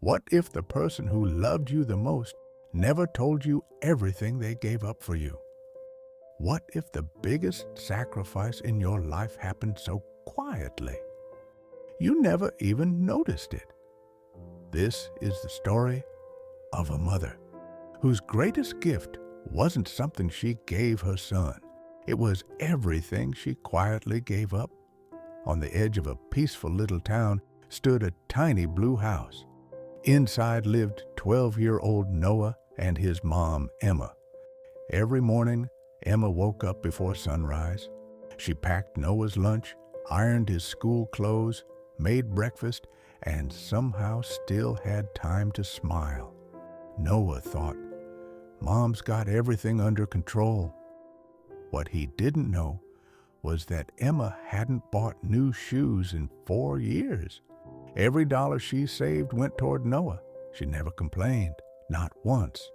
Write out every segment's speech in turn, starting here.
What if the person who loved you the most never told you everything they gave up for you? What if the biggest sacrifice in your life happened so quietly? You never even noticed it. This is the story of a mother whose greatest gift wasn't something she gave her son. It was everything she quietly gave up. On the edge of a peaceful little town stood a tiny blue house. Inside lived 12-year-old Noah and his mom, Emma. Every morning, Emma woke up before sunrise. She packed Noah's lunch, ironed his school clothes, made breakfast, and somehow still had time to smile. Noah thought, "Mom's got everything under control." What he didn't know was that Emma hadn't bought new shoes in 4 years. Every dollar she saved went toward Noah. She never complained, not once.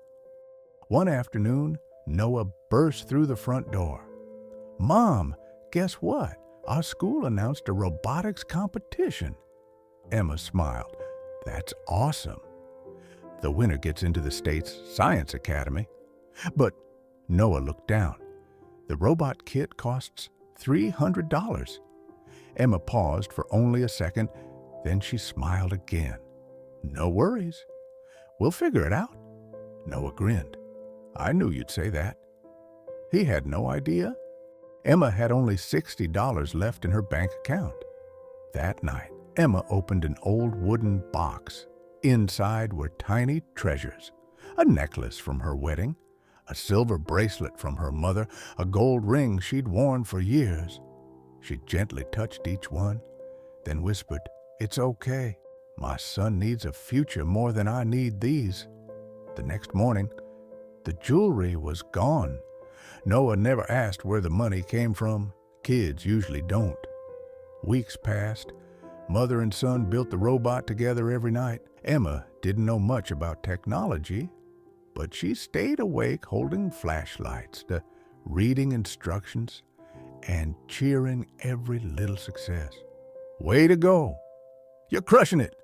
One afternoon, Noah burst through the front door. "Mom, guess what? Our school announced a robotics competition." Emma smiled. "That's awesome. The winner gets into the state's Science Academy." But Noah looked down. The robot kit costs $300. Emma paused for only a second, then she smiled again. "No worries. We'll figure it out." Noah grinned. "I knew you'd say that." He had no idea. Emma had only $60 left in her bank account. That night, Emma opened an old wooden box. Inside were tiny treasures: a necklace from her wedding, a silver bracelet from her mother, a gold ring she'd worn for years. She gently touched each one, then whispered, "It's okay. My son needs a future more than I need these." The next morning, the jewelry was gone. Noah never asked where the money came from. Kids usually don't. Weeks passed. Mother and son built the robot together every night. Emma didn't know much about technology, but she stayed awake holding flashlights, reading instructions, and cheering every little success. "Way to go! You're crushing it!"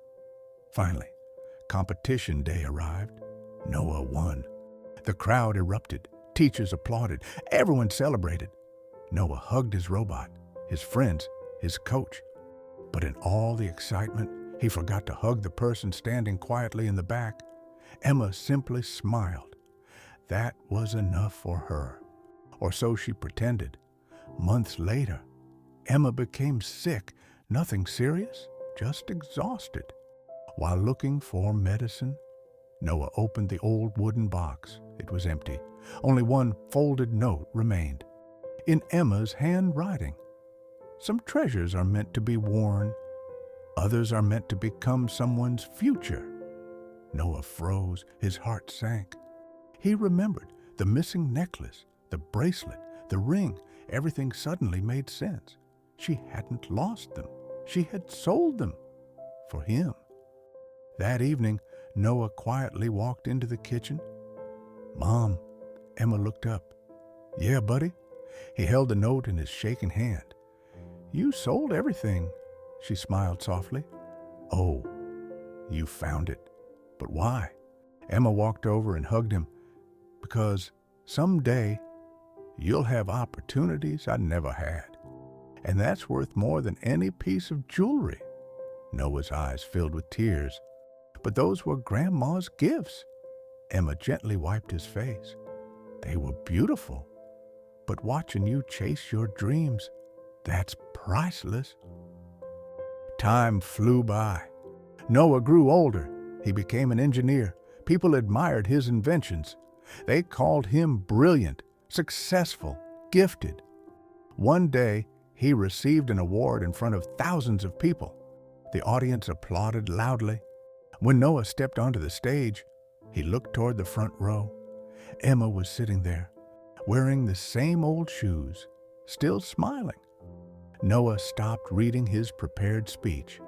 Finally, competition day arrived. Noah won. The crowd erupted. Teachers applauded. Everyone celebrated. Noah hugged his robot, his friends, his coach. But in all the excitement, he forgot to hug the person standing quietly in the back. Emma simply smiled. That was enough for her, or so she pretended. Months later, Emma became sick. Nothing serious, just exhausted. While looking for medicine, Noah opened the old wooden box. It was empty. Only one folded note remained, in Emma's handwriting. "Some treasures are meant to be worn. Others are meant to become someone's future." Noah froze. His heart sank. He remembered the missing necklace, the bracelet, the ring. Everything suddenly made sense. She hadn't lost them. She had sold them for him. That evening, Noah quietly walked into the kitchen. "Mom," Emma looked up. "Yeah, buddy?" He held the note in his shaking hand. "You sold everything," she smiled softly. "Oh, you found it. But why?" Emma walked over and hugged him. "Because someday you'll have opportunities I never had. And that's worth more than any piece of jewelry." Noah's eyes filled with tears. "But those were Grandma's gifts." Emma gently wiped his face. "They were beautiful. But watching you chase your dreams, that's priceless." Time flew by. Noah grew older. He became an engineer. People admired his inventions. They called him brilliant, successful, gifted. One day, he received an award in front of thousands of people. The audience applauded loudly. When Noah stepped onto the stage, he looked toward the front row. Emma was sitting there, wearing the same old shoes, still smiling. Noah stopped reading his prepared speech.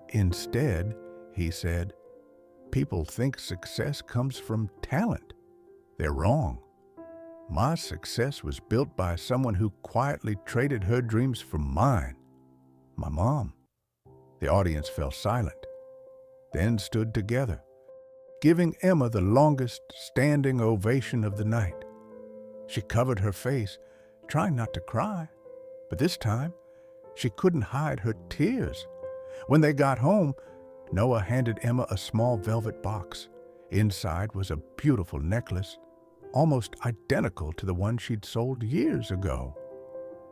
Instead, he said, "People think success comes from talent. They're wrong. My success was built by someone who quietly traded her dreams for mine. My mom." The audience fell silent. then stood together, giving Emma the longest standing ovation of the night. She covered her face, trying not to cry, but this time she couldn't hide her tears. When they got home, Noah handed Emma a small velvet box. Inside was a beautiful necklace, almost identical to the one she'd sold years ago.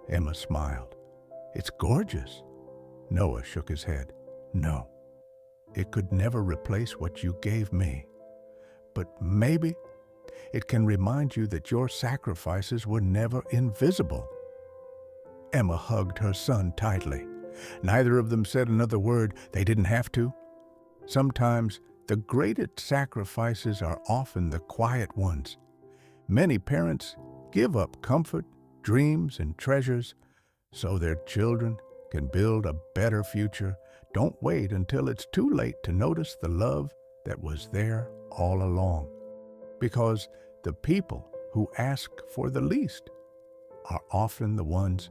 Emma smiled. "It's gorgeous." Noah shook his head. "No, it could never replace what you gave me. But maybe it can remind you that your sacrifices were never invisible." Emma hugged her son tightly. Neither of them said another word. They didn't have to. Sometimes the greatest sacrifices are often the quiet ones. Many parents give up comfort, dreams, and treasures so their children can build a better future. Don't wait until it's too late to notice the love that was there all along. Because the people who ask for the least are often the ones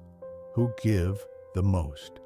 who give the most.